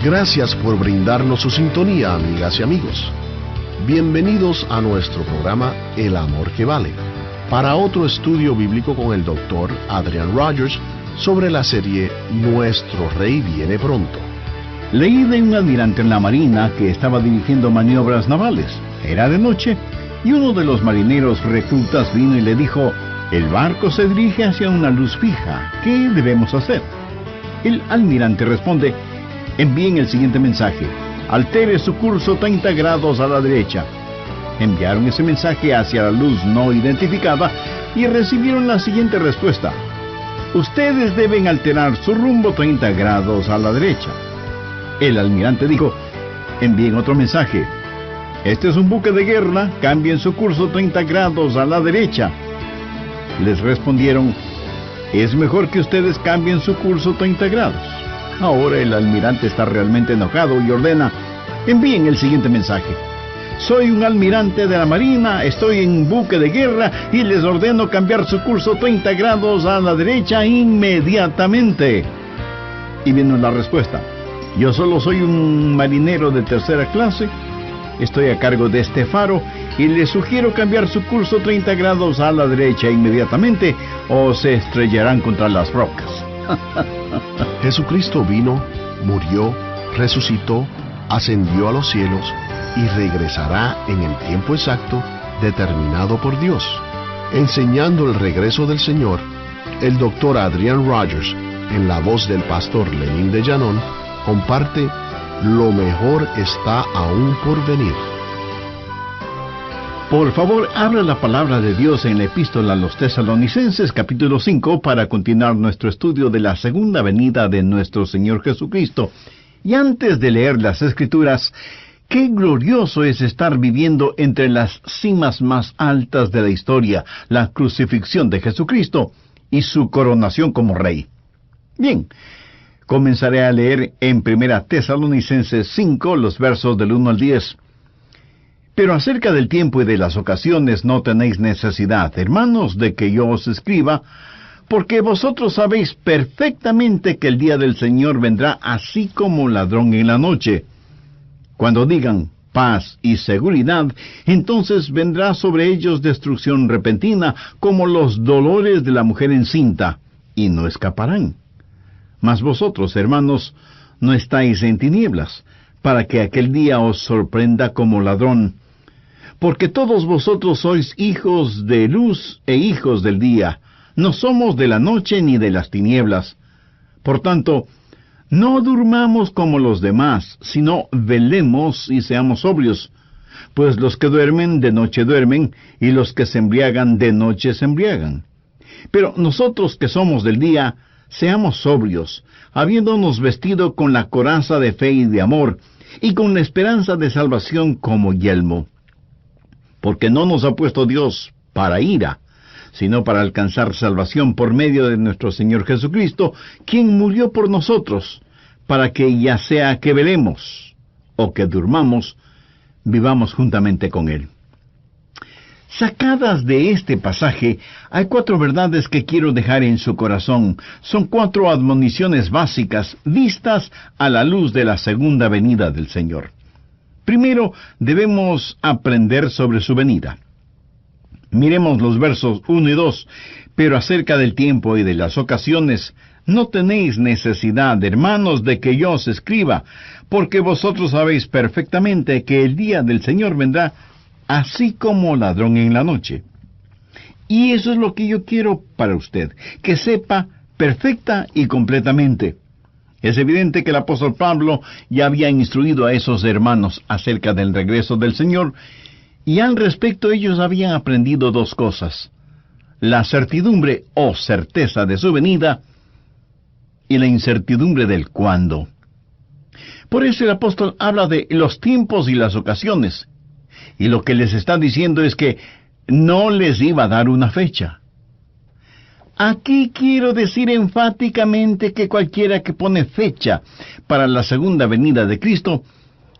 Gracias por brindarnos su sintonía, amigas y amigos. Bienvenidos a nuestro programa El Amor que Vale, para otro estudio bíblico con el Dr. Adrian Rogers sobre la serie Nuestro Rey Viene Pronto. Leí de un almirante en la marina que estaba dirigiendo maniobras navales. Era de noche y uno de los marineros reclutas vino y le dijo: el barco se dirige hacia una luz fija. ¿Qué debemos hacer? El almirante responde: envíen el siguiente mensaje: altere su curso 30 grados a la derecha. Enviaron ese mensaje hacia la luz no identificada y recibieron la siguiente respuesta: ustedes deben alterar su rumbo 30 grados a la derecha. El almirante dijo: envíen otro mensaje: este es un buque de guerra, cambien su curso 30 grados a la derecha. Les respondieron: es mejor que ustedes cambien su curso 30 grados. Ahora el almirante está realmente enojado y ordena: envíen el siguiente mensaje: soy un almirante de la marina, estoy en un buque de guerra y les ordeno cambiar su curso 30 grados a la derecha inmediatamente. Y vino la respuesta: yo solo soy un marinero de tercera clase, estoy a cargo de este faro y les sugiero cambiar su curso 30 grados a la derecha inmediatamente o se estrellarán contra las rocas. Jesucristo vino, murió, resucitó, ascendió a los cielos y regresará en el tiempo exacto determinado por Dios. Enseñando el regreso del Señor, el Dr. Adrian Rogers, en la voz del pastor Lenín de Llanón, comparte: lo mejor está aún por venir. Por favor, abra la palabra de Dios en la epístola a los Tesalonicenses, capítulo 5, para continuar nuestro estudio de la segunda venida de nuestro Señor Jesucristo. Y antes de leer las Escrituras, qué glorioso es estar viviendo entre las cimas más altas de la historia, la crucifixión de Jesucristo y su coronación como Rey. Bien, comenzaré a leer en 1 Tesalonicenses 5, los versos del 1 al 10. Pero acerca del tiempo y de las ocasiones no tenéis necesidad, hermanos, de que yo os escriba, porque vosotros sabéis perfectamente que el día del Señor vendrá así como ladrón en la noche. Cuando digan paz y seguridad, entonces vendrá sobre ellos destrucción repentina, como los dolores de la mujer encinta, y no escaparán. Mas vosotros, hermanos, no estáis en tinieblas, para que aquel día os sorprenda como ladrón. Porque todos vosotros sois hijos de luz e hijos del día, no somos de la noche ni de las tinieblas. Por tanto, no durmamos como los demás, sino velemos y seamos sobrios. Pues los que duermen, de noche duermen, y los que se embriagan, de noche se embriagan. Pero nosotros que somos del día, seamos sobrios, habiéndonos vestido con la coraza de fe y de amor, y con la esperanza de salvación como yelmo. Porque no nos ha puesto Dios para ira, sino para alcanzar salvación por medio de nuestro Señor Jesucristo, quien murió por nosotros, para que ya sea que velemos o que durmamos, vivamos juntamente con Él. Sacadas de este pasaje, hay 4 verdades que quiero dejar en su corazón. Son 4 admoniciones básicas vistas a la luz de la segunda venida del Señor. Primero, debemos aprender sobre su venida. Miremos los versos 1 y 2. Pero acerca del tiempo y de las ocasiones, no tenéis necesidad, hermanos, de que yo os escriba, porque vosotros sabéis perfectamente que el día del Señor vendrá así como ladrón en la noche. Y eso es lo que yo quiero para usted, que sepa perfecta y completamente. Es evidente que el apóstol Pablo ya había instruido a esos hermanos acerca del regreso del Señor, y al respecto ellos habían aprendido 2 cosas: la certidumbre o certeza de su venida, y la incertidumbre del cuándo. Por eso el apóstol habla de los tiempos y las ocasiones, y lo que les está diciendo es que no les iba a dar una fecha. Aquí quiero decir enfáticamente que cualquiera que pone fecha para la segunda venida de Cristo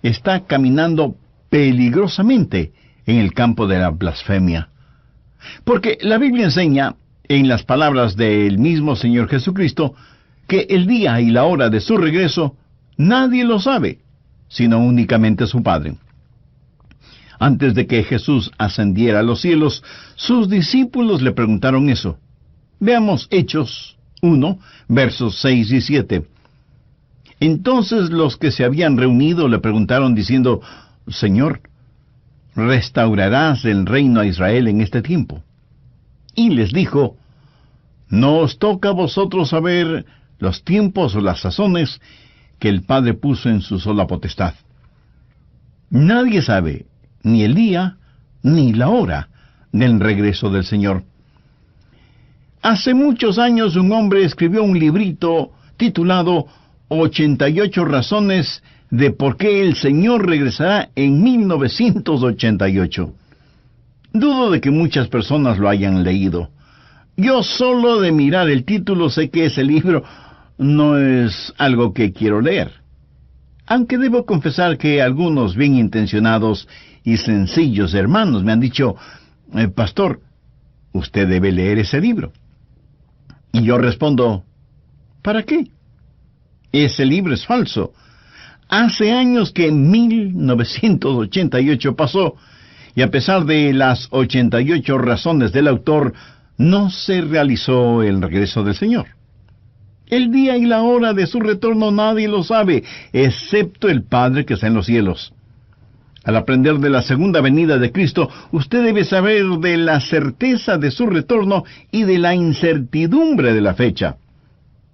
está caminando peligrosamente en el campo de la blasfemia. Porque la Biblia enseña, en las palabras del mismo Señor Jesucristo, que el día y la hora de su regreso Nadie lo sabe, sino únicamente su Padre. Antes de que Jesús ascendiera a los cielos, sus discípulos le preguntaron eso. Veamos Hechos 1, versos 6 y 7. Entonces los que se habían reunido le preguntaron diciendo, Señor, ¿restaurarás el reino a Israel en este tiempo? Y les dijo, no os toca a vosotros saber los tiempos o las sazones que el Padre puso en su sola potestad. Nadie sabe ni el día ni la hora del regreso del Señor. Hace muchos años un hombre escribió un librito titulado 88 razones de por qué el Señor regresará en 1988. Dudo de que muchas personas lo hayan leído. Yo solo de mirar el título sé que ese libro no es algo que quiero leer. Aunque debo confesar que algunos bien intencionados y sencillos hermanos me han dicho, Pastor, usted debe leer ese libro. Y yo respondo, ¿para qué? Ese libro es falso. Hace años que 1988 pasó, y a pesar de las 88 razones del autor, no se realizó el regreso del Señor. El día y la hora de su retorno nadie lo sabe, excepto el Padre que está en los cielos. Al aprender de la segunda venida de Cristo, usted debe saber de la certeza de su retorno y de la incertidumbre de la fecha.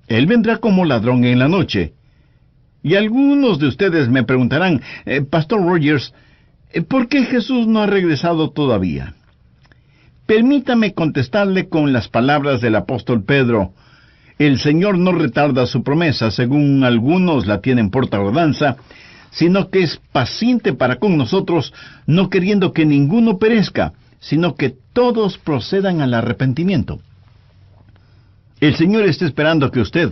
Él vendrá como ladrón en la noche. Y algunos de ustedes me preguntarán, Pastor Rogers, ¿por qué Jesús no ha regresado todavía? Permítame contestarle con las palabras del apóstol Pedro. El Señor no retarda su promesa, según algunos la tienen por tardanza, sino que es paciente para con nosotros, no queriendo que ninguno perezca, sino que todos procedan al arrepentimiento. El Señor está esperando que usted,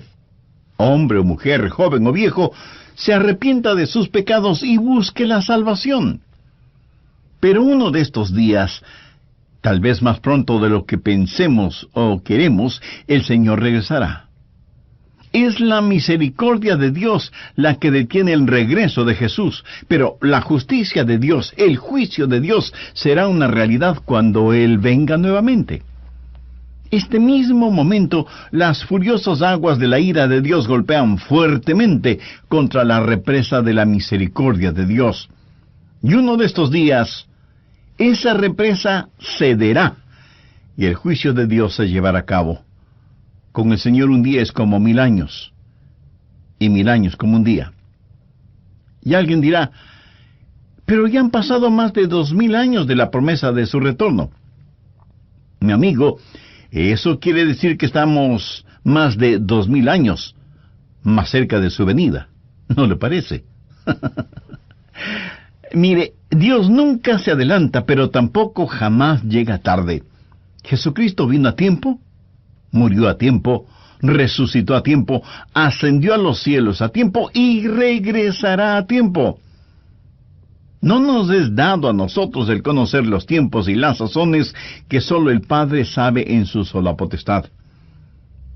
hombre o mujer, joven o viejo, se arrepienta de sus pecados y busque la salvación. Pero uno de estos días, tal vez más pronto de lo que pensemos o queremos, el Señor regresará. Es la misericordia de Dios la que detiene el regreso de Jesús, pero la justicia de Dios, el juicio de Dios, será una realidad cuando Él venga nuevamente. Este mismo momento, las furiosas aguas de la ira de Dios golpean fuertemente contra la represa de la misericordia de Dios. Y uno de estos días, esa represa cederá, y el juicio de Dios se llevará a cabo. Con el Señor un día es como 1000 años, y 1000 años como un día. Y alguien dirá, pero ya han pasado más de 2000 años de la promesa de su retorno. Mi amigo, eso quiere decir que estamos más de 2000 años más cerca de su venida. ¿No le parece? Mire, Dios nunca se adelanta, pero tampoco jamás llega tarde. Jesucristo vino a tiempo, murió a tiempo, resucitó a tiempo, ascendió a los cielos a tiempo y regresará a tiempo. No nos es dado a nosotros el conocer los tiempos y las sazones que sólo el Padre sabe en su sola potestad.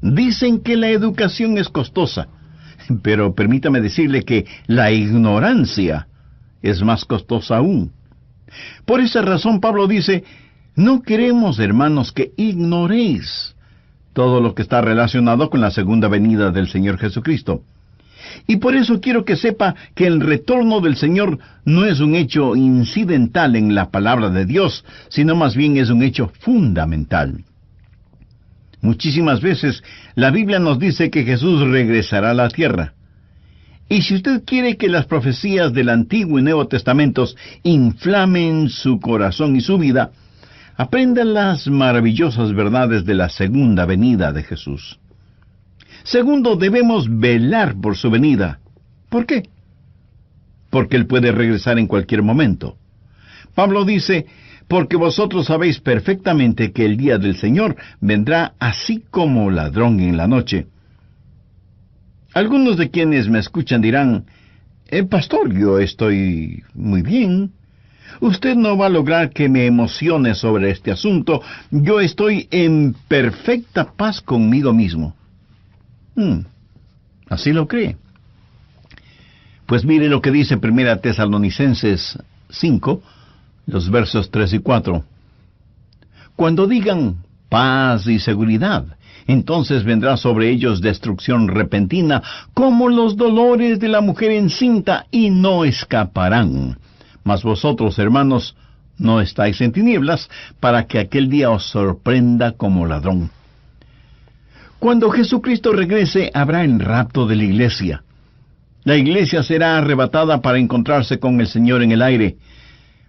Dicen que la educación es costosa, pero permítame decirle que la ignorancia es más costosa aún. Por esa razón Pablo dice, no queremos, hermanos, que ignoréis todo lo que está relacionado con la segunda venida del Señor Jesucristo. Y por eso quiero que sepa que el retorno del Señor no es un hecho incidental en la palabra de Dios, sino más bien es un hecho fundamental. Muchísimas veces la Biblia nos dice que Jesús regresará a la tierra. Y si usted quiere que las profecías del Antiguo y Nuevo Testamentos inflamen su corazón y su vida, aprenda las maravillosas verdades de la segunda venida de Jesús. Segundo, debemos velar por su venida. ¿Por qué? Porque Él puede regresar en cualquier momento. Pablo dice, porque vosotros sabéis perfectamente que el día del Señor vendrá así como ladrón en la noche. Algunos de quienes me escuchan dirán, Pastor, yo estoy muy bien. Usted no va a lograr que me emocione sobre este asunto. Yo estoy en perfecta paz conmigo mismo. ¿Así lo cree? Pues mire lo que dice 1 Tesalonicenses 5, los versos 3 y 4. Cuando digan paz y seguridad, entonces vendrá sobre ellos destrucción repentina, como los dolores de la mujer encinta, y no escaparán. Mas vosotros, hermanos, no estáis en tinieblas, para que aquel día os sorprenda como ladrón. Cuando Jesucristo regrese, habrá el rapto de la iglesia. La iglesia será arrebatada para encontrarse con el Señor en el aire,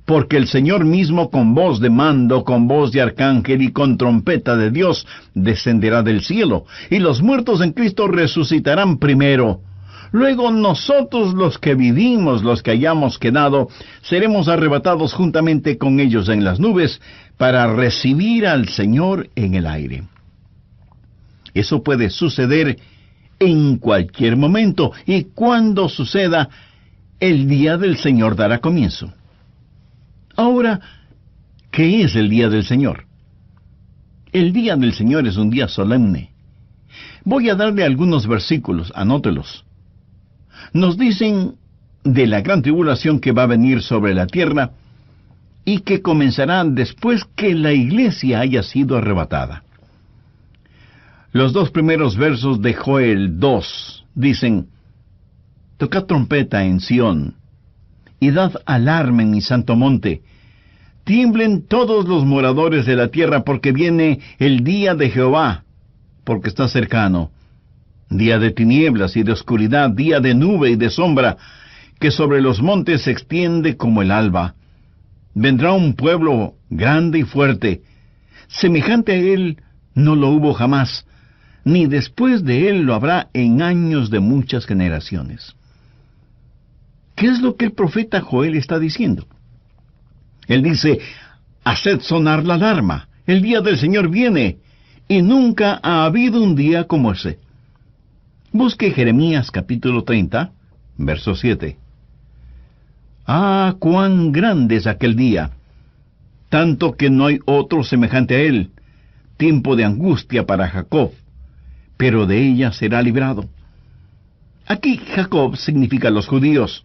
porque el Señor mismo, con voz de mando, con voz de arcángel y con trompeta de Dios, descenderá del cielo, y los muertos en Cristo resucitarán primero. Luego nosotros, los que vivimos, los que hayamos quedado, seremos arrebatados juntamente con ellos en las nubes, para recibir al Señor en el aire. Eso puede suceder en cualquier momento, y cuando suceda, el día del Señor dará comienzo. Ahora, ¿qué es el día del Señor? El día del Señor es un día solemne. Voy a darle algunos versículos, anótelos. Nos dicen de la gran tribulación que va a venir sobre la tierra y que comenzará después que la iglesia haya sido arrebatada. Los dos primeros versos de Joel 2 dicen: tocad trompeta en Sión, y dad alarma en mi santo monte. Tiemblen todos los moradores de la tierra, porque viene el día de Jehová, porque está cercano. Día de tinieblas y de oscuridad, día de nube y de sombra, que sobre los montes se extiende como el alba. Vendrá un pueblo grande y fuerte. Semejante a él no lo hubo jamás, ni después de él lo habrá en años de muchas generaciones. ¿Qué es lo que el profeta Joel está diciendo? Él dice: haced sonar la alarma, el día del Señor viene, y nunca ha habido un día como ese. Busque Jeremías capítulo 30, verso 7. Ah, cuán grande es aquel día, tanto que no hay otro semejante a él, tiempo de angustia para Jacob, pero de ella será librado. Aquí Jacob significa los judíos.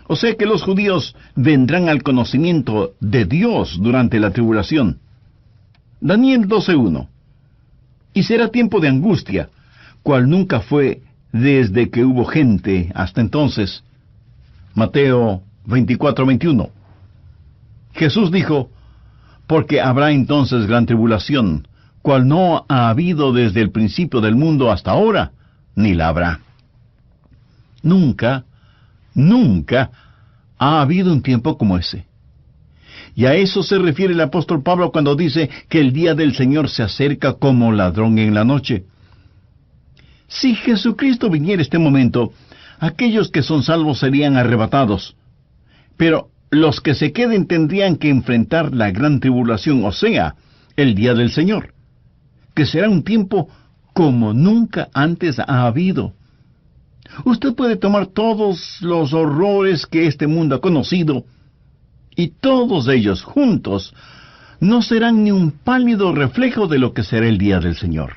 O sea que los judíos vendrán al conocimiento de Dios durante la tribulación. Daniel 12:1. Y será tiempo de angustia, cual nunca fue desde que hubo gente hasta entonces. Mateo 24:21. Jesús dijo: porque habrá entonces gran tribulación, cual no ha habido desde el principio del mundo hasta ahora, ni la habrá. Nunca ha habido un tiempo como ese. Y a eso se refiere el apóstol Pablo cuando dice que el día del Señor se acerca como ladrón en la noche. Si Jesucristo viniera este momento, aquellos que son salvos serían arrebatados, pero los que se queden tendrían que enfrentar la gran tribulación, o sea, el día del Señor, que será un tiempo como nunca antes ha habido. Usted puede tomar todos los horrores que este mundo ha conocido, y todos ellos juntos no serán ni un pálido reflejo de lo que será el día del Señor.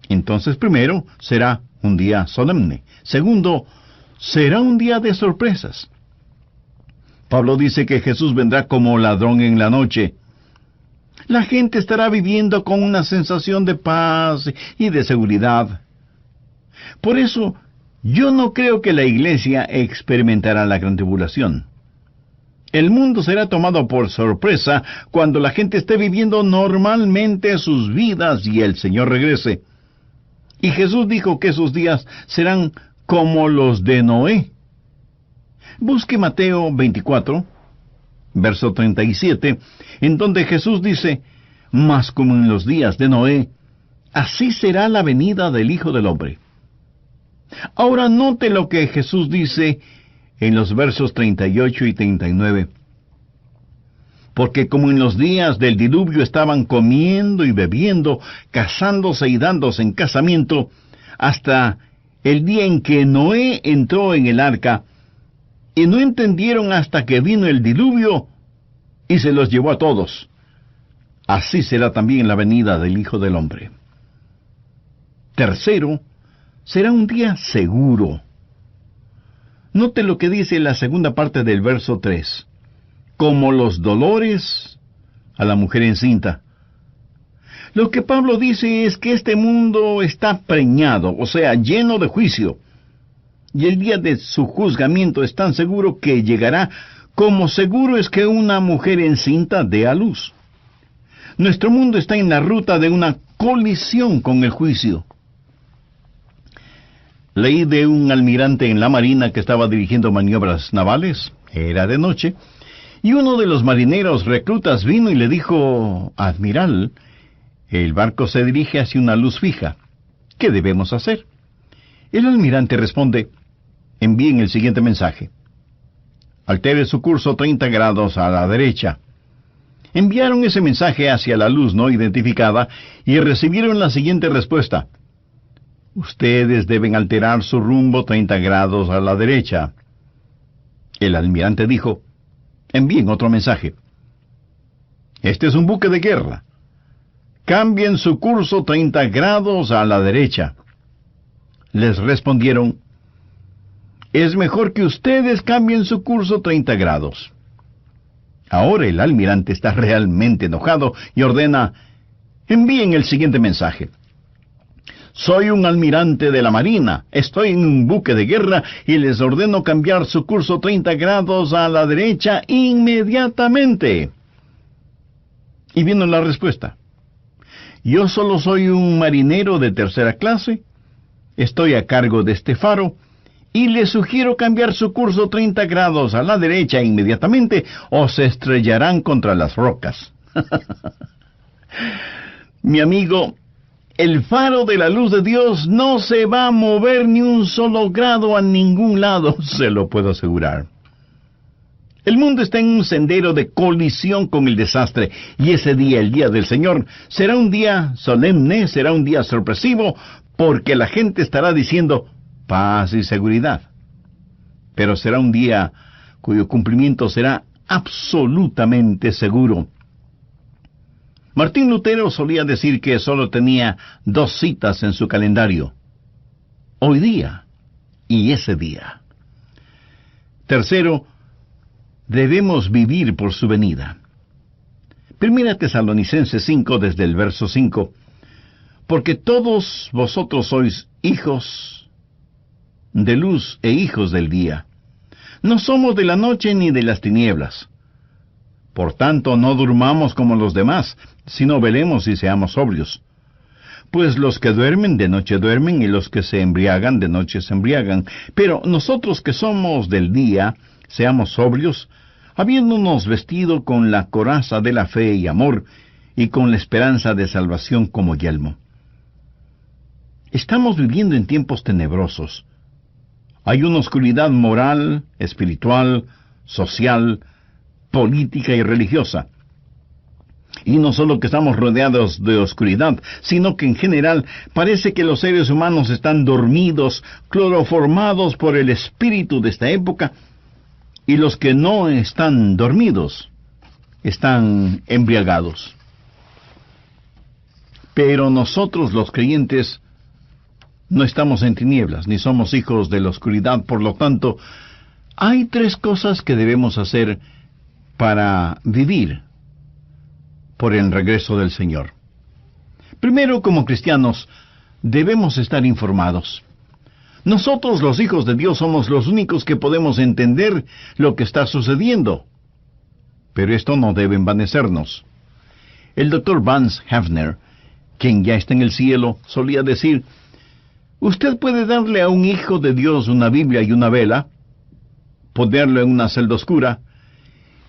Entonces, primero, será un día solemne. Segundo, será un día de sorpresas. Pablo dice que Jesús vendrá como ladrón en la noche. La gente estará viviendo con una sensación de paz y de seguridad. Por eso, yo no creo que la iglesia experimentará la gran tribulación. El mundo será tomado por sorpresa cuando la gente esté viviendo normalmente sus vidas y el Señor regrese. Y Jesús dijo que esos días serán como los de Noé. Busque Mateo 24, verso 37, en donde Jesús dice: mas como en los días de Noé, así será la venida del Hijo del Hombre. Ahora note lo que Jesús dice en los versos 38 y 39. Porque como en los días del diluvio estaban comiendo y bebiendo, casándose y dándose en casamiento, hasta el día en que Noé entró en el arca, y no entendieron hasta que vino el diluvio, y se los llevó a todos. Así será también la venida del Hijo del Hombre. Tercero, será un día seguro. Note lo que dice la segunda parte del verso 3. Como los dolores a la mujer encinta. Lo que Pablo dice es que este mundo está preñado, o sea, lleno de juicio. Y el día de su juzgamiento es tan seguro que llegará como seguro es que una mujer encinta dé a luz. Nuestro mundo está en la ruta de una colisión con el juicio. Leí de un almirante en la marina que estaba dirigiendo maniobras navales. Era de noche. Y uno de los marineros reclutas vino y le dijo: Admiral, el barco se dirige hacia una luz fija. ¿Qué debemos hacer? El almirante responde: envíen el siguiente mensaje. Altere su curso 30 grados a la derecha. Enviaron ese mensaje hacia la luz no identificada y recibieron la siguiente respuesta: ustedes deben alterar su rumbo 30 grados a la derecha. El almirante dijo: envíen otro mensaje. Este es un buque de guerra. Cambien su curso 30 grados a la derecha. Les respondieron: es mejor que ustedes cambien su curso 30 grados. Ahora el almirante está realmente enojado y ordena: envíen el siguiente mensaje. Soy un almirante de la marina, estoy en un buque de guerra y les ordeno cambiar su curso 30 grados a la derecha inmediatamente. Y vino la respuesta: yo solo soy un marinero de tercera clase, estoy a cargo de este faro, y les sugiero cambiar su curso 30 grados a la derecha inmediatamente o se estrellarán contra las rocas. Mi amigo, el faro de la luz de Dios no se va a mover ni un solo grado a ningún lado, se lo puedo asegurar. El mundo está en un sendero de colisión con el desastre, y ese día, el día del Señor, será un día solemne, será un día sorpresivo, porque la gente estará diciendo paz y seguridad. Pero será un día cuyo cumplimiento será absolutamente seguro. Martín Lutero solía decir que solo tenía 2 citas en su calendario: hoy día y ese día. Tercero, debemos vivir por su venida. Primera Tesalonicenses 5, desde el verso 5. Porque todos vosotros sois hijos de luz e hijos del día. No somos de la noche ni de las tinieblas. Por tanto, no durmamos como los demás, sino velemos y seamos sobrios. Pues los que duermen de noche duermen, y los que se embriagan de noche se embriagan. Pero nosotros que somos del día, seamos sobrios, habiéndonos vestido con la coraza de la fe y amor, y con la esperanza de salvación como yelmo. Estamos viviendo en tiempos tenebrosos. Hay una oscuridad moral, espiritual, social, política y religiosa. Y no solo que estamos rodeados de oscuridad, sino que en general parece que los seres humanos están dormidos, cloroformados por el espíritu de esta época, y los que no están dormidos están embriagados. Pero nosotros los creyentes no estamos en tinieblas, ni somos hijos de la oscuridad. Por lo tanto, hay 3 cosas que debemos hacer para vivir por el regreso del Señor. Primero, como cristianos, debemos estar informados. Nosotros, los hijos de Dios, somos los únicos que podemos entender lo que está sucediendo. Pero esto no debe envanecernos. El Dr. Vance Havner, quien ya está en el cielo, solía decir: usted puede darle a un hijo de Dios una Biblia y una vela, ponerlo en una celda oscura,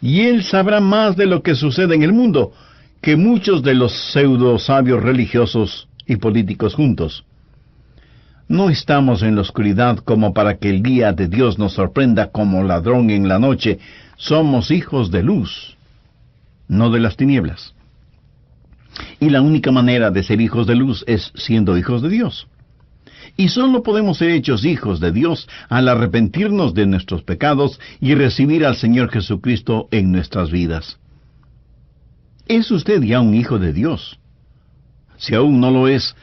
y él sabrá más de lo que sucede en el mundo que muchos de los pseudo sabios religiosos y políticos juntos. No estamos en la oscuridad como para que el día de Dios nos sorprenda como ladrón en la noche. Somos hijos de luz, no de las tinieblas. Y la única manera de ser hijos de luz es siendo hijos de Dios. Y solo podemos ser hechos hijos de Dios al arrepentirnos de nuestros pecados y recibir al Señor Jesucristo en nuestras vidas. ¿Es usted ya un hijo de Dios? Si aún no lo es,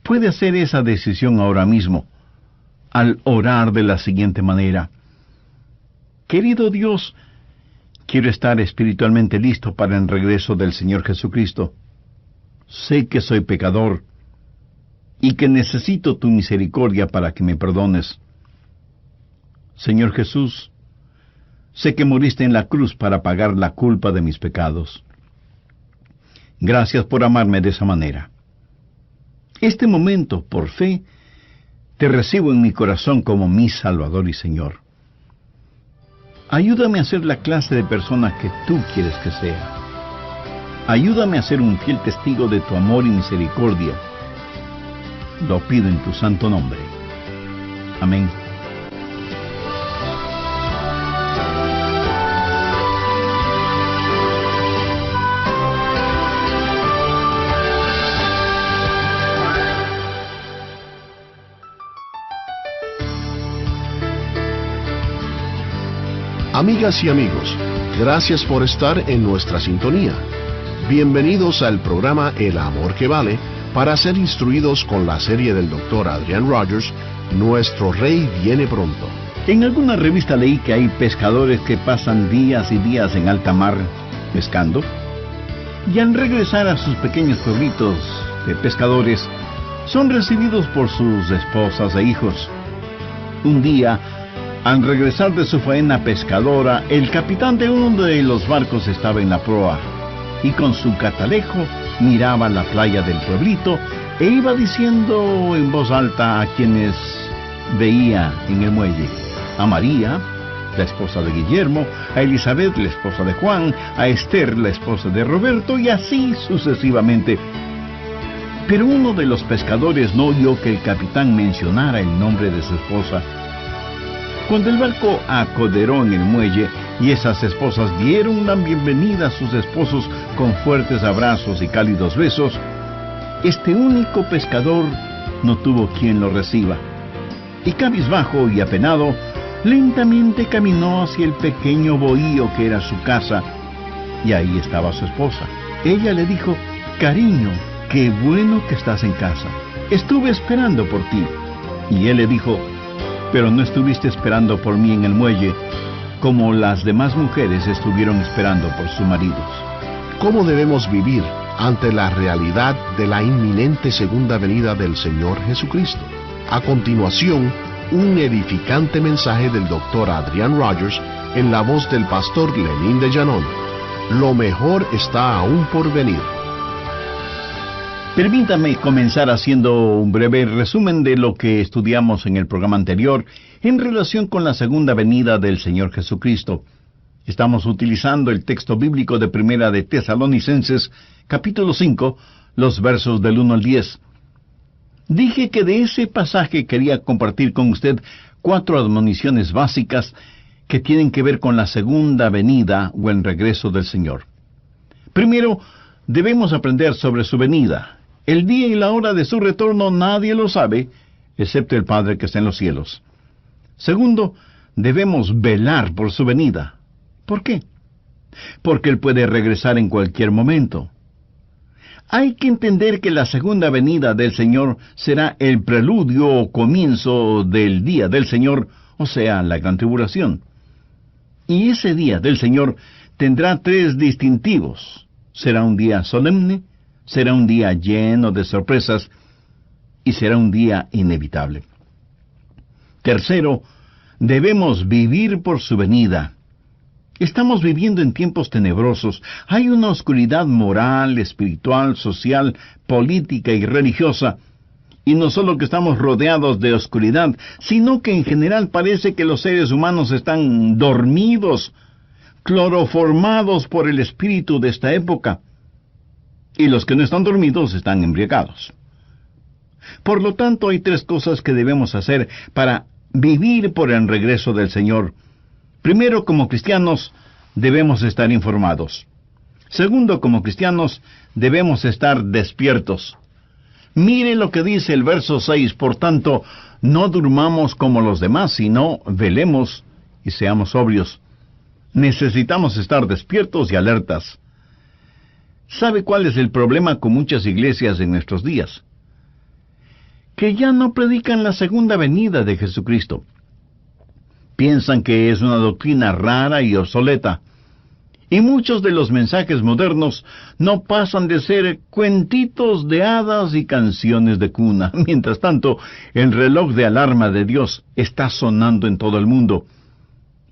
puede hacer esa decisión ahora mismo, al orar de la siguiente manera: Querido Dios, quiero estar espiritualmente listo para el regreso del Señor Jesucristo. Sé que soy pecador y que necesito tu misericordia para que me perdones. Señor Jesús, sé que moriste en la cruz para pagar la culpa de mis pecados. Gracias por amarme de esa manera. Este momento, por fe, te recibo en mi corazón como mi Salvador y Señor. Ayúdame a ser la clase de persona que tú quieres que sea. Ayúdame a ser un fiel testigo de tu amor y misericordia. Lo pido en tu santo nombre. Amén. Amigas y amigos, gracias por estar en nuestra sintonía. Bienvenidos al programa El Amor que Vale, para ser instruidos con la serie del Dr. Adrian Rogers, Nuestro Rey Viene Pronto. En alguna revista leí que hay pescadores que pasan días y días en alta mar pescando, y al regresar a sus pequeños pueblitos de pescadores, son recibidos por sus esposas e hijos. Un día, al regresar de su faena pescadora, el capitán de uno de los barcos estaba en la proa, y con su catalejo miraba la playa del pueblito e iba diciendo en voz alta a quienes veía en el muelle: a María, la esposa de Guillermo; a Elizabeth, la esposa de Juan; a Esther, la esposa de Roberto, y así sucesivamente. Pero uno de los pescadores no oyó que el capitán mencionara el nombre de su esposa. Cuando el barco acoderó en el muelle y esas esposas dieron la bienvenida a sus esposos con fuertes abrazos y cálidos besos, este único pescador no tuvo quien lo reciba. Y cabizbajo y apenado, lentamente caminó hacia el pequeño bohío que era su casa, y ahí estaba su esposa. Ella le dijo: «Cariño, qué bueno que estás en casa. Estuve esperando por ti». Y él le dijo: «Pero no estuviste esperando por mí en el muelle, como las demás mujeres estuvieron esperando por sus maridos». ¿Cómo debemos vivir ante la realidad de la inminente segunda venida del Señor Jesucristo? A continuación, un edificante mensaje del Dr. Adrian Rogers en la voz del pastor Lenín de Llanón. Lo mejor está aún por venir. Permítame comenzar haciendo un breve resumen de lo que estudiamos en el programa anterior en relación con la segunda venida del Señor Jesucristo. Estamos utilizando el texto bíblico de Primera de Tesalonicenses, capítulo 5, los versos del 1 al 10. Dije que de ese pasaje quería compartir con usted 4 admoniciones básicas que tienen que ver con la segunda venida o el regreso del Señor. Primero, debemos aprender sobre su venida. El día y la hora de su retorno nadie lo sabe, excepto el Padre que está en los cielos. Segundo, debemos velar por su venida. ¿Por qué? Porque Él puede regresar en cualquier momento. Hay que entender que la segunda venida del Señor será el preludio o comienzo del día del Señor, o sea, la gran tribulación. Y ese día del Señor tendrá 3 distintivos. Será un día solemne, será un día lleno de sorpresas y será un día inevitable. Tercero, debemos vivir por su venida. Estamos viviendo en tiempos tenebrosos. Hay una oscuridad moral, espiritual, social, política y religiosa. Y no solo que estamos rodeados de oscuridad, sino que en general parece que los seres humanos están dormidos, cloroformados por el espíritu de esta época. Y los que no están dormidos están embriagados. Por lo tanto, hay 3 cosas que debemos hacer para vivir por el regreso del Señor. Primero, como cristianos, debemos estar informados. Segundo, como cristianos, debemos estar despiertos. Mire lo que dice el verso 6, por tanto, no durmamos como los demás, sino velemos y seamos sobrios. Necesitamos estar despiertos y alertas. ¿Sabe cuál es el problema con muchas iglesias en nuestros días? Que ya no predican la segunda venida de Jesucristo. Piensan que es una doctrina rara y obsoleta. Y muchos de los mensajes modernos no pasan de ser cuentitos de hadas y canciones de cuna. Mientras tanto, el reloj de alarma de Dios está sonando en todo el mundo.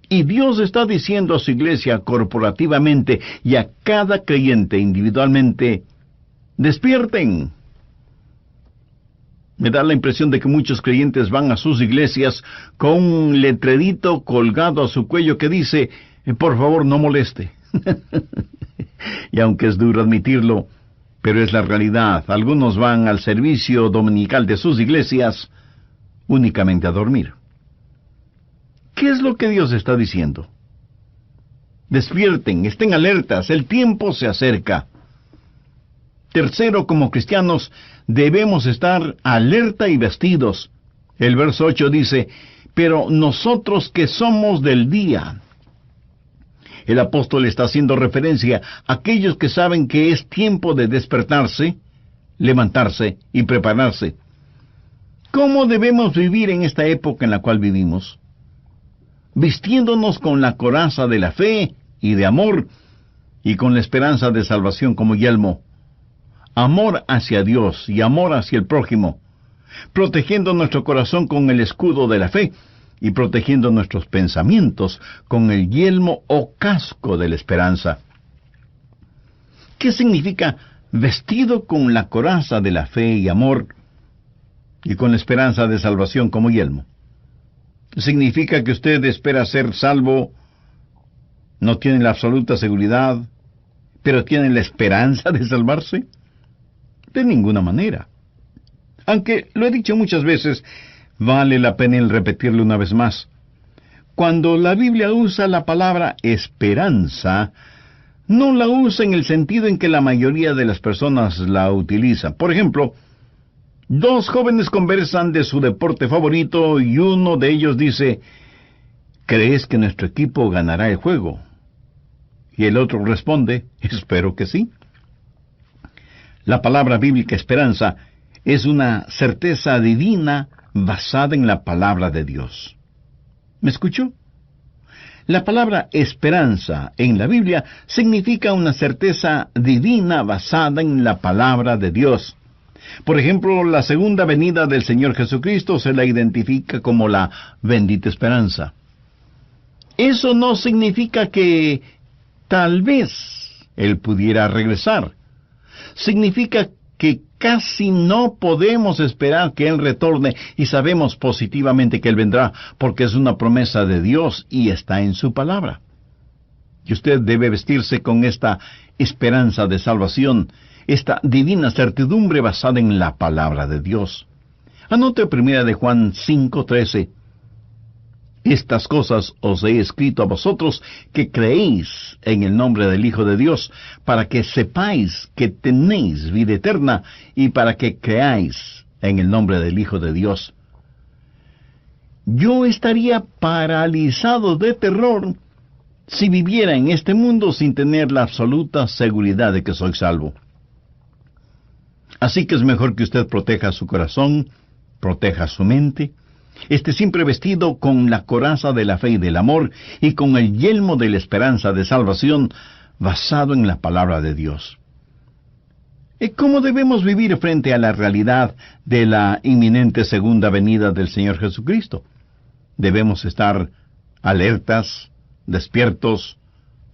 Y Dios está diciendo a su iglesia corporativamente y a cada creyente individualmente: ¡despierten! Me da la impresión de que muchos creyentes van a sus iglesias con un letrerito colgado a su cuello que dice: por favor, no moleste. Y aunque es duro admitirlo, pero es la realidad, algunos van al servicio dominical de sus iglesias únicamente a dormir. ¿Qué es lo que Dios está diciendo? Despierten, estén alertas, el tiempo se acerca. Tercero, como cristianos, debemos estar alerta y vestidos. El verso 8 dice: pero nosotros que somos del día. El apóstol está haciendo referencia a aquellos que saben que es tiempo de despertarse, levantarse y prepararse. ¿Cómo debemos vivir en esta época en la cual vivimos? Vistiéndonos con la coraza de la fe y de amor, y con la esperanza de salvación como yelmo. Amor hacia Dios y amor hacia el prójimo, protegiendo nuestro corazón con el escudo de la fe, y protegiendo nuestros pensamientos con el yelmo o casco de la esperanza. ¿Qué significa vestido con la coraza de la fe y amor, y con la esperanza de salvación como yelmo? ¿Significa que usted espera ser salvo, no tiene la absoluta seguridad, pero tiene la esperanza de salvarse? De ninguna manera. Aunque lo he dicho muchas veces, vale la pena el repetirlo una vez más. Cuando la Biblia usa la palabra esperanza, no la usa en el sentido en que la mayoría de las personas la utilizan. Por ejemplo, dos jóvenes conversan de su deporte favorito y uno de ellos dice: ¿crees que nuestro equipo ganará el juego? Y el otro responde: espero que sí. La palabra bíblica esperanza es una certeza divina basada en la palabra de Dios. ¿Me escuchó? La palabra esperanza en la Biblia significa una certeza divina basada en la palabra de Dios. Por ejemplo, la segunda venida del Señor Jesucristo se la identifica como la bendita esperanza. Eso no significa que tal vez Él pudiera regresar. Significa que casi no podemos esperar que Él retorne, y sabemos positivamente que Él vendrá, porque es una promesa de Dios y está en su palabra. Y usted debe vestirse con esta esperanza de salvación, esta divina certidumbre basada en la palabra de Dios. Anote 1 Juan 5:13. Estas cosas os he escrito a vosotros que creéis en el nombre del Hijo de Dios, para que sepáis que tenéis vida eterna, y para que creáis en el nombre del Hijo de Dios. Yo estaría paralizado de terror si viviera en este mundo sin tener la absoluta seguridad de que soy salvo. Así que es mejor que usted proteja su corazón, proteja su mente, esté siempre vestido con la coraza de la fe y del amor, y con el yelmo de la esperanza de salvación, basado en la palabra de Dios. ¿Y cómo debemos vivir frente a la realidad de la inminente segunda venida del Señor Jesucristo? Debemos estar alertas, despiertos,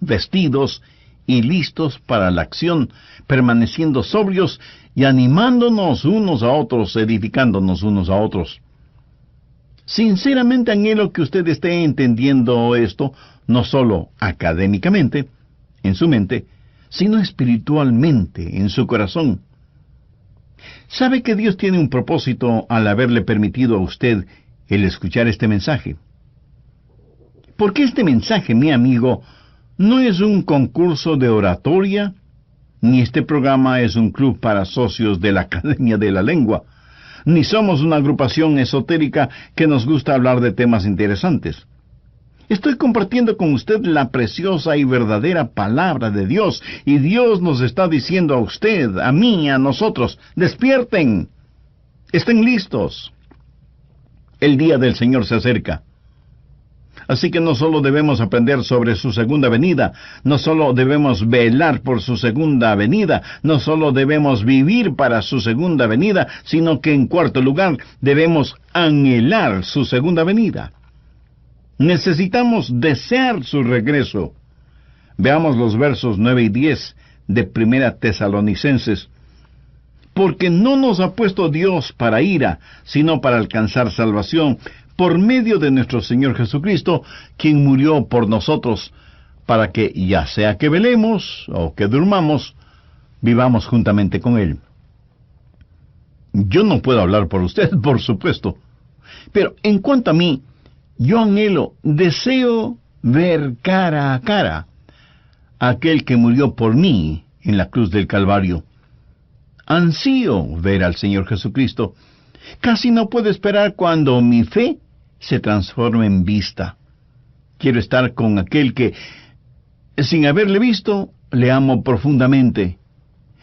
vestidos y listos para la acción, permaneciendo sobrios y animándonos unos a otros, edificándonos unos a otros. Sinceramente anhelo que usted esté entendiendo esto, no solo académicamente, en su mente, sino espiritualmente, en su corazón. ¿Sabe que Dios tiene un propósito al haberle permitido a usted el escuchar este mensaje? Porque este mensaje, mi amigo, no es un concurso de oratoria, ni este programa es un club para socios de la Academia de la Lengua, ni somos una agrupación esotérica que nos gusta hablar de temas interesantes. Estoy compartiendo con usted la preciosa y verdadera palabra de Dios, y Dios nos está diciendo a usted, a mí, a nosotros: despierten, estén listos. El día del Señor se acerca. Así que no solo debemos aprender sobre su segunda venida, no solo debemos velar por su segunda venida, no solo debemos vivir para su segunda venida, sino que en cuarto lugar debemos anhelar su segunda venida. Necesitamos desear su regreso. Veamos los versos 9 y 10 de Primera Tesalonicenses. Porque no nos ha puesto Dios para ira, sino para alcanzar salvación, por medio de nuestro Señor Jesucristo, quien murió por nosotros, para que, ya sea que velemos o que durmamos, vivamos juntamente con Él. Yo no puedo hablar por usted, por supuesto, pero en cuanto a mí, yo anhelo, deseo ver cara a cara a aquel que murió por mí en la cruz del Calvario. Ansío ver al Señor Jesucristo. Casi no puedo esperar cuando mi fe se transforme en vista. Quiero estar con aquel que, sin haberle visto, le amo profundamente,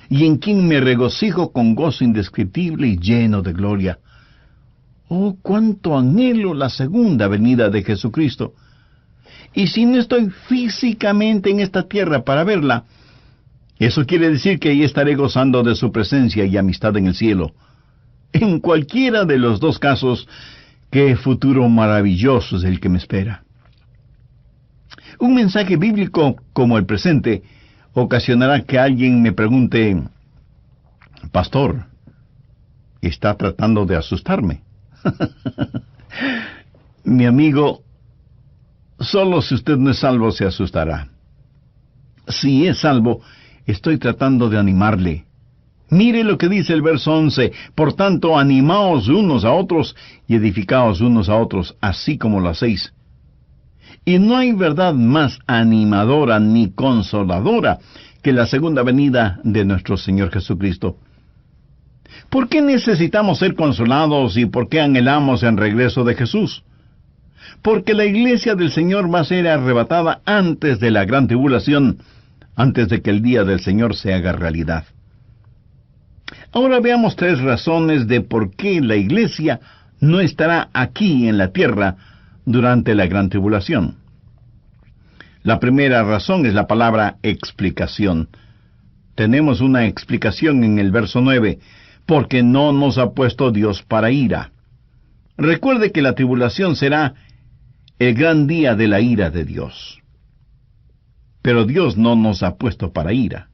y en quien me regocijo con gozo indescriptible y lleno de gloria. Oh, cuánto anhelo la segunda venida de Jesucristo. Y si no estoy físicamente en esta tierra para verla, eso quiere decir que ahí estaré gozando de su presencia y amistad en el cielo. En cualquiera de los dos casos, qué futuro maravilloso es el que me espera. Un mensaje bíblico como el presente ocasionará que alguien me pregunte: Pastor, ¿está tratando de asustarme? Mi amigo, solo si usted no es salvo se asustará. Si es salvo, estoy tratando de animarle. Mire lo que dice el verso 11. Por tanto, animaos unos a otros y edificaos unos a otros, así como lo hacéis. Y no hay verdad más animadora ni consoladora que la segunda venida de nuestro Señor Jesucristo. ¿Por qué necesitamos ser consolados y por qué anhelamos el regreso de Jesús? Porque la iglesia del Señor va a ser arrebatada antes de la gran tribulación, antes de que el día del Señor se haga realidad. Ahora veamos 3 razones de por qué la iglesia no estará aquí en la tierra durante la gran tribulación. La primera razón es la palabra explicación. Tenemos una explicación en el verso 9, porque no nos ha puesto Dios para ira. Recuerde que la tribulación será el gran día de la ira de Dios. Pero Dios no nos ha puesto para ira.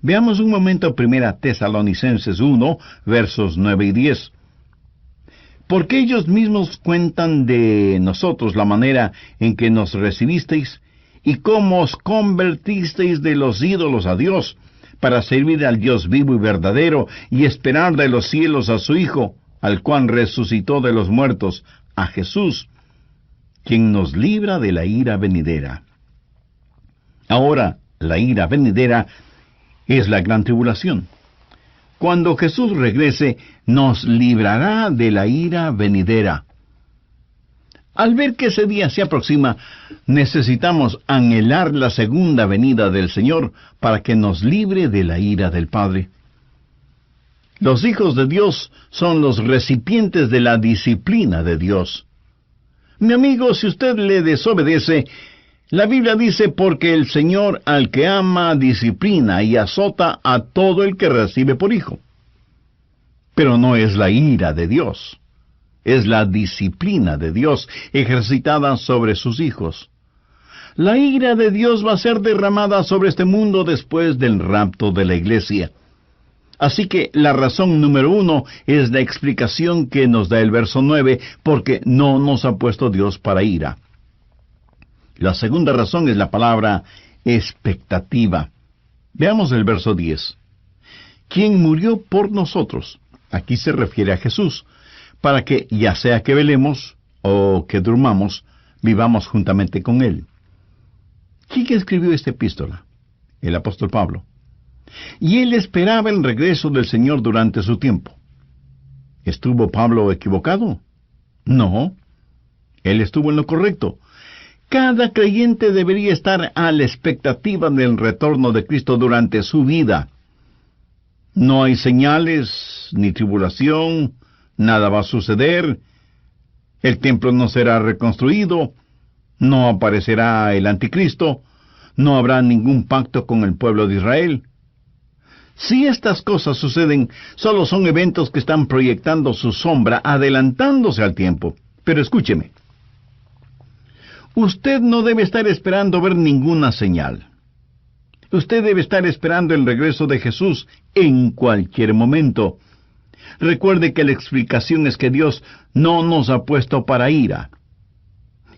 Veamos un momento 1 Tesalonicenses 1, versos 9 y 10. Porque ellos mismos cuentan de nosotros la manera en que nos recibisteis y cómo os convertisteis de los ídolos a Dios, para servir al Dios vivo y verdadero y esperar de los cielos a su Hijo, al cual resucitó de los muertos, a Jesús, quien nos libra de la ira venidera. Ahora, la ira venidera es la gran tribulación. Cuando Jesús regrese, nos librará de la ira venidera. Al ver que ese día se aproxima, necesitamos anhelar la segunda venida del Señor para que nos libre de la ira del Padre. Los hijos de Dios son los recipientes de la disciplina de Dios. Mi amigo, si usted le desobedece, la Biblia dice: porque el Señor al que ama disciplina y azota a todo el que recibe por hijo. Pero no es la ira de Dios, es la disciplina de Dios ejercitada sobre sus hijos. La ira de Dios va a ser derramada sobre este mundo después del rapto de la iglesia. Así que la razón número 1 es la explicación que nos da el verso 9, porque no nos ha puesto Dios para ira. La segunda razón es la palabra expectativa. Veamos el verso 10. Quien murió por nosotros, aquí se refiere a Jesús, para que, ya sea que velemos o que durmamos, vivamos juntamente con Él. ¿Quién escribió esta epístola? El apóstol Pablo. Y él esperaba el regreso del Señor durante su tiempo. ¿Estuvo Pablo equivocado? No, él estuvo en lo correcto. Cada creyente debería estar a la expectativa del retorno de Cristo durante su vida. No hay señales, ni tribulación, nada va a suceder, el templo no será reconstruido, No aparecerá el anticristo, no habrá ningún pacto con el pueblo de Israel. Si estas cosas suceden, solo son eventos que están proyectando su sombra, adelantándose al tiempo. Pero escúcheme. Usted no debe estar esperando ver ninguna señal. Usted debe estar esperando el regreso de Jesús en cualquier momento. Recuerde que la explicación es que Dios no nos ha puesto para ira,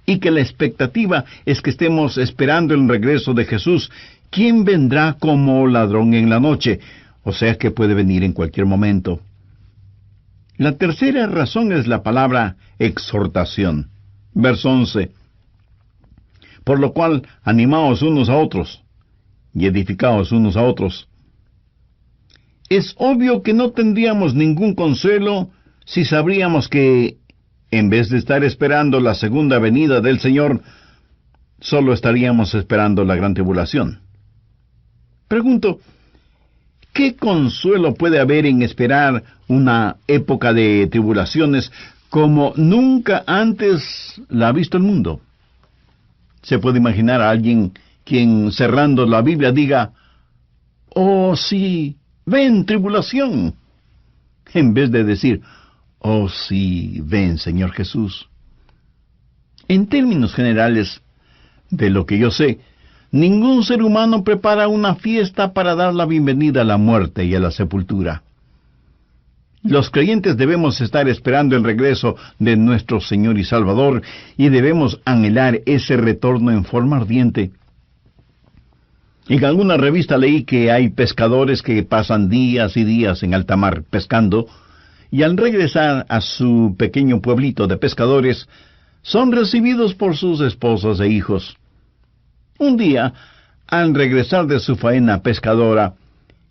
y que la expectativa es que estemos esperando el regreso de Jesús, quien vendrá como ladrón en la noche, o sea que puede venir en cualquier momento. La tercera razón es la palabra exhortación. Verso 11. Por lo cual, animaos unos a otros, y edificaos unos a otros. Es obvio que no tendríamos ningún consuelo si sabríamos que, en vez de estar esperando la segunda venida del Señor, solo estaríamos esperando la gran tribulación. Pregunto, ¿qué consuelo puede haber en esperar una época de tribulaciones como nunca antes la ha visto el mundo? Se puede imaginar a alguien quien, cerrando la Biblia, diga, «Oh, sí, ven tribulación», en vez de decir, «Oh, sí, ven, Señor Jesús». En términos generales, de lo que yo sé, ningún ser humano prepara una fiesta para dar la bienvenida a la muerte y a la sepultura. Los creyentes debemos estar esperando el regreso de nuestro Señor y Salvador, y debemos anhelar ese retorno en forma ardiente. En alguna revista leí que hay pescadores que pasan días y días en alta mar pescando, y al regresar a su pequeño pueblito de pescadores, son recibidos por sus esposas e hijos. Un día, al regresar de su faena pescadora,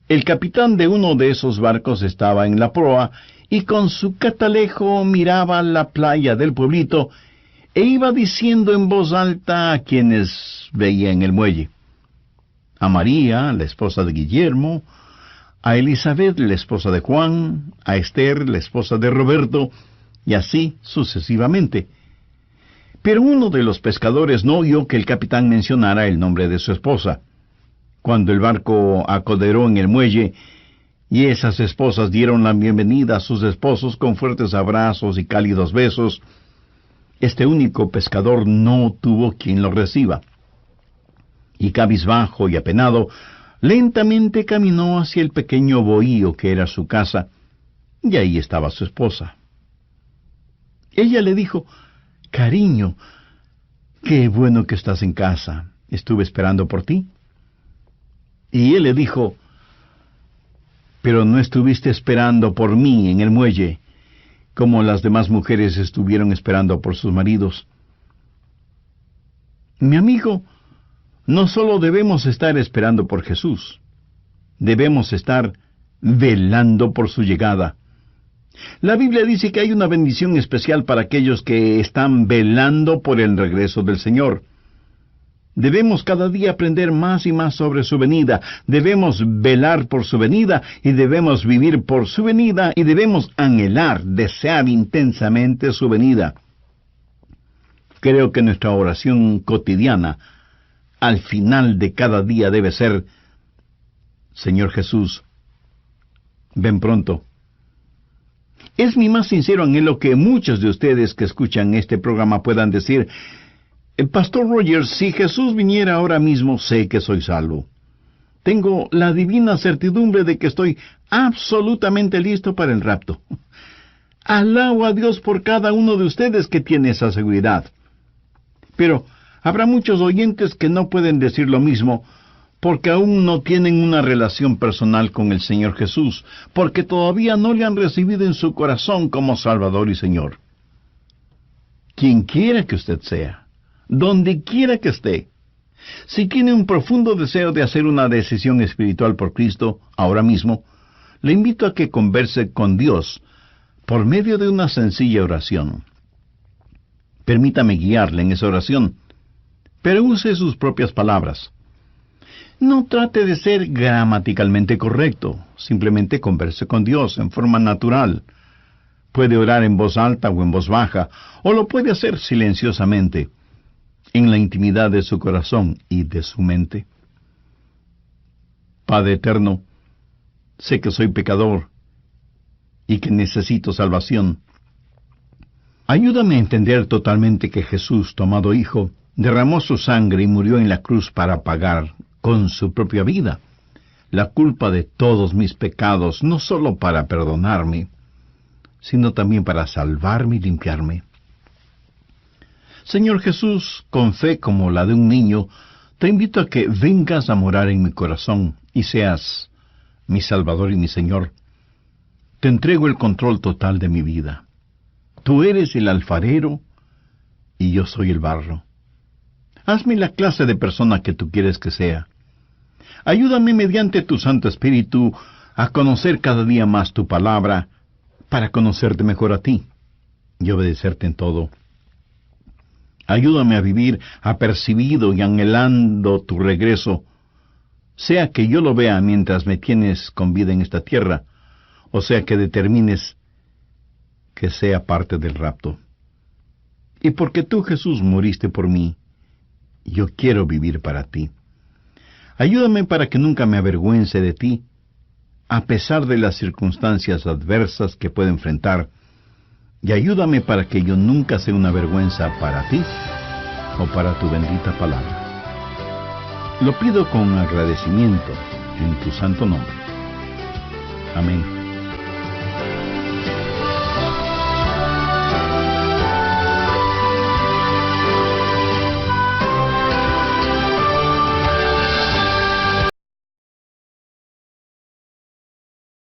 el capitán de uno de esos barcos estaba en la proa y con su catalejo miraba la playa del pueblito e iba diciendo en voz alta a quienes veía en el muelle: a María, la esposa de Guillermo, a Elizabeth, la esposa de Juan, a Esther, la esposa de Roberto, y así sucesivamente. Pero uno de los pescadores no oyó que el capitán mencionara el nombre de su esposa. Cuando el barco acoderó en el muelle, y esas esposas dieron la bienvenida a sus esposos con fuertes abrazos y cálidos besos, este único pescador no tuvo quien lo reciba. Y cabizbajo y apenado, lentamente caminó hacia el pequeño bohío que era su casa, y ahí estaba su esposa. Ella le dijo: «Cariño, qué bueno que estás en casa. Estuve esperando por ti». Y él le dijo: «Pero no estuviste esperando por mí en el muelle, como las demás mujeres estuvieron esperando por sus maridos». Mi amigo, no solo debemos estar esperando por Jesús, debemos estar velando por su llegada. La Biblia dice que hay una bendición especial para aquellos que están velando por el regreso del Señor. Debemos cada día aprender más y más sobre su venida. Debemos velar por su venida y debemos vivir por su venida y debemos anhelar, desear intensamente su venida. Creo que nuestra oración cotidiana al final de cada día debe ser: Señor Jesús, ven pronto. Es mi más sincero anhelo que muchos de ustedes que escuchan este programa puedan decir: Pastor Rogers, si Jesús viniera ahora mismo, sé que soy salvo. Tengo la divina certidumbre de que estoy absolutamente listo para el rapto. Alabo a Dios por cada uno de ustedes que tiene esa seguridad. Pero habrá muchos oyentes que no pueden decir lo mismo, porque aún no tienen una relación personal con el Señor Jesús, porque todavía no le han recibido en su corazón como Salvador y Señor. Quien quiera que usted sea, donde quiera que esté, si tiene un profundo deseo de hacer una decisión espiritual por Cristo ahora mismo, le invito a que converse con Dios por medio de una sencilla oración. Permítame guiarle en esa oración, pero use sus propias palabras. No trate de ser gramaticalmente correcto, simplemente converse con Dios en forma natural. Puede orar en voz alta o en voz baja, o lo puede hacer silenciosamente. en la intimidad de su corazón y de su mente. Padre eterno, sé que soy pecador y que necesito salvación. Ayúdame a entender totalmente que Jesús, tu amado Hijo, derramó su sangre y murió en la cruz para pagar, con su propia vida, la culpa de todos mis pecados, no solo para perdonarme, sino también para salvarme y limpiarme. Señor Jesús, con fe como la de un niño, te invito a que vengas a morar en mi corazón y seas mi Salvador y mi Señor. Te entrego el control total de mi vida. Tú eres el alfarero y yo soy el barro. Hazme la clase de persona que tú quieres que sea. Ayúdame mediante tu Santo Espíritu a conocer cada día más tu palabra, para conocerte mejor a ti y obedecerte en todo. Ayúdame a vivir apercibido y anhelando tu regreso, sea que yo lo vea mientras me tienes con vida en esta tierra, o sea que determines que sea parte del rapto. Y porque tú, Jesús, moriste por mí, yo quiero vivir para ti. Ayúdame para que nunca me avergüence de ti, a pesar de las circunstancias adversas que puedo enfrentar, y ayúdame para que yo nunca sea una vergüenza para ti o para tu bendita palabra. Lo pido con agradecimiento en tu santo nombre. Amén.